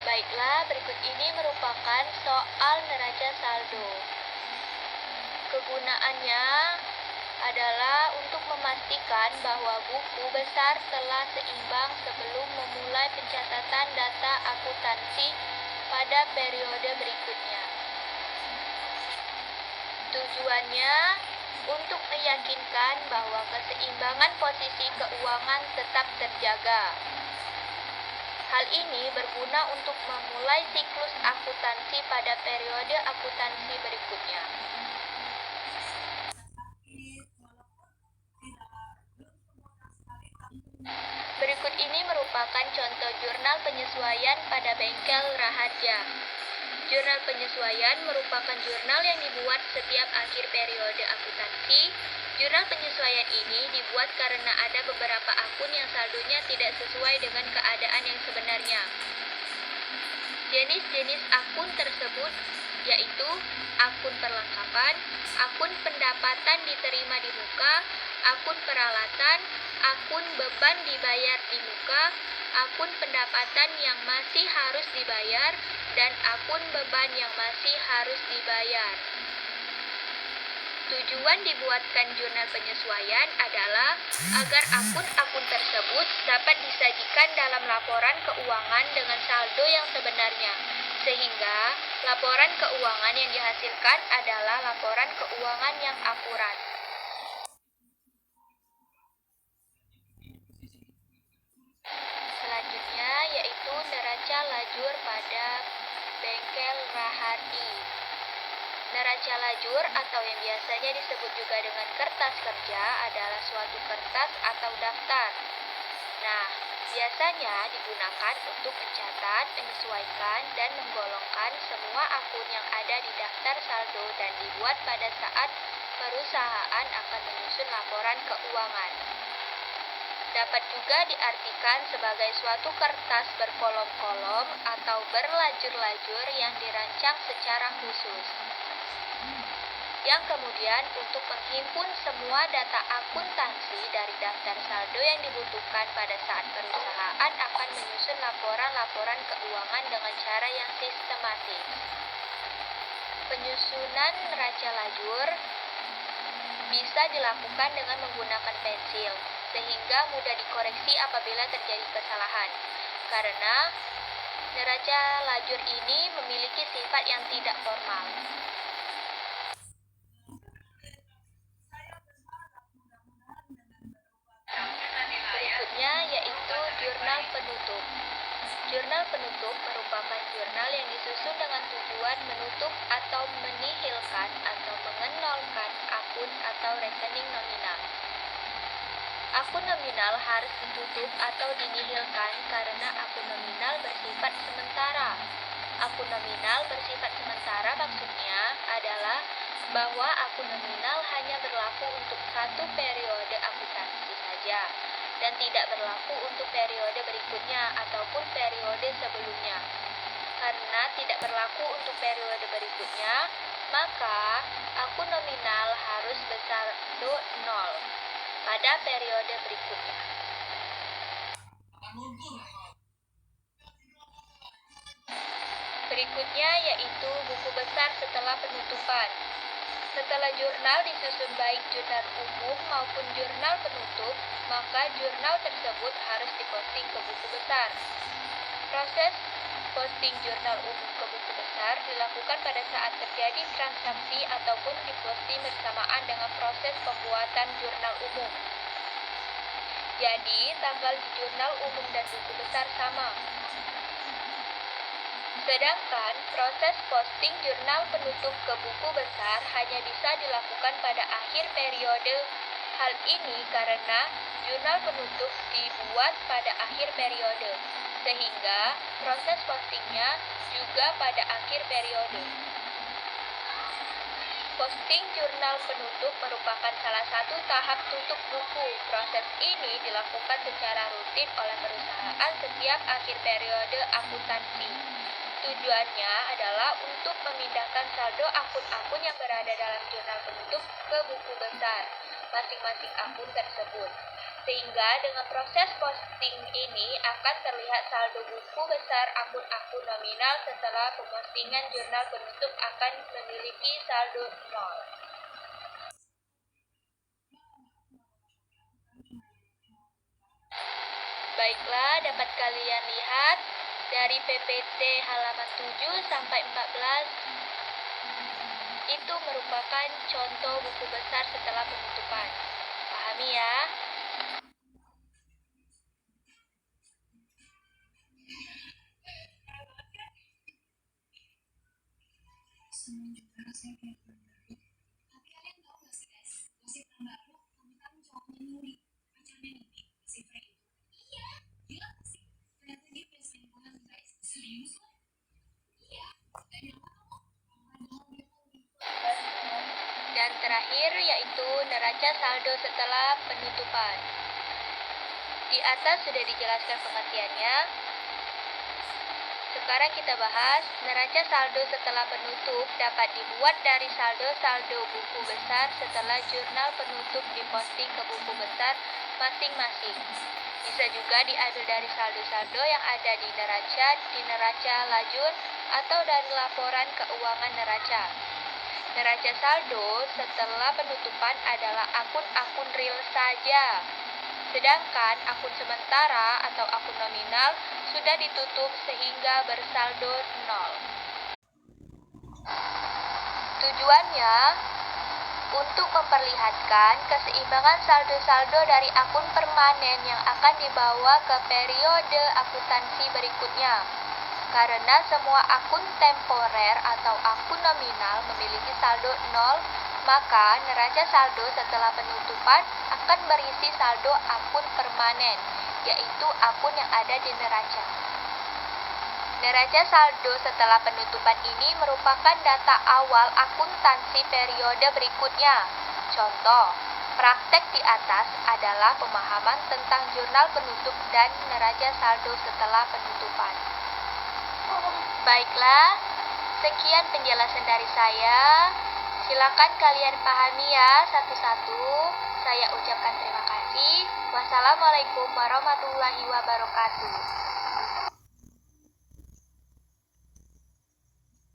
Baiklah, berikut ini merupakan soal neraca saldo. Kegunaannya adalah untuk memastikan bahwa buku besar telah seimbang sebelum memulai pencatatan data akuntansi pada periode berikutnya. Tujuannya untuk meyakinkan bahwa keseimbangan posisi keuangan tetap terjaga. Hal ini berguna untuk memulai siklus akuntansi pada periode akuntansi berikutnya. Berikut ini merupakan contoh jurnal penyesuaian pada bengkel Raharja. Jurnal penyesuaian merupakan jurnal yang dibuat setiap akhir periode akuntansi. Jurnal penyesuaian ini dibuat karena ada beberapa akun yang saldonya tidak sesuai dengan keadaan yang sebenarnya. Jenis-jenis akun tersebut yaitu akun perlengkapan, akun pendapatan diterima di muka, akun peralatan, akun beban dibayar di muka, akun pendapatan yang masih harus dibayar, dan akun beban yang masih harus dibayar. Tujuan dibuatkan jurnal penyesuaian adalah agar akun-akun tersebut dapat disajikan dalam laporan keuangan dengan saldo yang sebenarnya, sehingga laporan keuangan yang dihasilkan adalah laporan keuangan yang akurat. Selanjutnya yaitu neraca lajur pada bengkel Rahardi. Neraca lajur atau yang biasanya disebut juga dengan kertas kerja adalah suatu kertas atau daftar. Nah, biasanya digunakan untuk mencatat, menyesuaikan, dan menggolongkan semua akun yang ada di daftar saldo dan dibuat pada saat perusahaan akan menyusun laporan keuangan. Dapat juga diartikan sebagai suatu kertas berkolom-kolom atau berlajur-lajur yang dirancang secara khusus, yang kemudian untuk menghimpun semua data akuntansi dari daftar saldo yang dibutuhkan pada saat perusahaan akan menyusun laporan-laporan keuangan dengan cara yang sistematis. Penyusunan neraca lajur bisa dilakukan dengan menggunakan pensil, sehingga mudah dikoreksi apabila terjadi kesalahan. Karena neraca lajur ini memiliki sifat yang tidak formal. Berikutnya yaitu jurnal penutup. Jurnal penutup merupakan jurnal yang disusun dengan tujuan menutup atau menihilkan atau mengenolkan akun atau rekening nominal. Akun nominal harus ditutup atau dinihilkan karena akun nominal bersifat sementara. Akun nominal bersifat sementara maksudnya adalah bahwa akun nominal hanya berlaku untuk satu periode akuntansi saja dan tidak berlaku untuk periode berikutnya ataupun periode sebelumnya. Karena tidak berlaku untuk periode berikutnya, maka akun nominal harus bersaldo 0 pada periode berikutnya. Berikutnya yaitu buku besar setelah penutupan. Setelah jurnal disusun baik jurnal umum maupun jurnal penutup, maka jurnal tersebut harus diposting ke buku besar. Proses posting jurnal umum ke buku besar dilakukan pada saat terjadi transaksi ataupun diposting bersamaan dengan proses pembuatan jurnal umum. Jadi, tanggal di jurnal umum dan buku besar sama. Sedangkan proses posting jurnal penutup ke buku besar hanya bisa dilakukan pada akhir periode. Hal ini karena jurnal penutup dibuat pada akhir periode, sehingga proses postingnya juga pada akhir periode. Posting jurnal penutup merupakan salah satu tahap tutup buku. Proses ini dilakukan secara rutin oleh perusahaan setiap akhir periode akuntansi. Tujuannya adalah untuk memindahkan saldo akun-akun yang berada dalam jurnal penutup ke buku besar masing-masing akun tersebut. Sehingga dengan proses posting ini akan terlihat saldo buku besar akun-akun nominal setelah pemostinan jurnal penutup akan memiliki saldo 0. Baiklah, dapat kalian lihat dari PPT halaman 7 sampai 14 itu merupakan contoh buku besar setelah penutupan. Pahami ya? Dan terakhir yaitu neraca saldo setelah penutupan. Di atas sudah dijelaskan pengertiannya. Sekarang kita bahas, neraca saldo setelah penutup dapat dibuat dari saldo-saldo buku besar setelah jurnal penutup diposting ke buku besar masing-masing. Bisa juga diambil dari saldo-saldo yang ada di neraca lajur, atau dari laporan keuangan neraca. Neraca saldo setelah penutupan adalah akun-akun real saja. Sedangkan akun sementara atau akun nominal sudah ditutup sehingga bersaldo 0. Tujuannya untuk memperlihatkan keseimbangan saldo-saldo dari akun permanen yang akan dibawa ke periode akuntansi berikutnya. Karena semua akun temporer atau akun nominal memiliki saldo 0, maka neraca saldo setelah penutupan akan berisi saldo akun permanen, yaitu akun yang ada di neraca. Neraca saldo setelah penutupan ini merupakan data awal akuntansi periode berikutnya. Contoh, praktek di atas adalah pemahaman tentang jurnal penutup dan neraca saldo setelah penutupan. Baiklah, sekian penjelasan dari saya. Silakan kalian pahami ya satu-satu. Saya ucapkan terima kasih. Wassalamualaikum warahmatullahi wabarakatuh.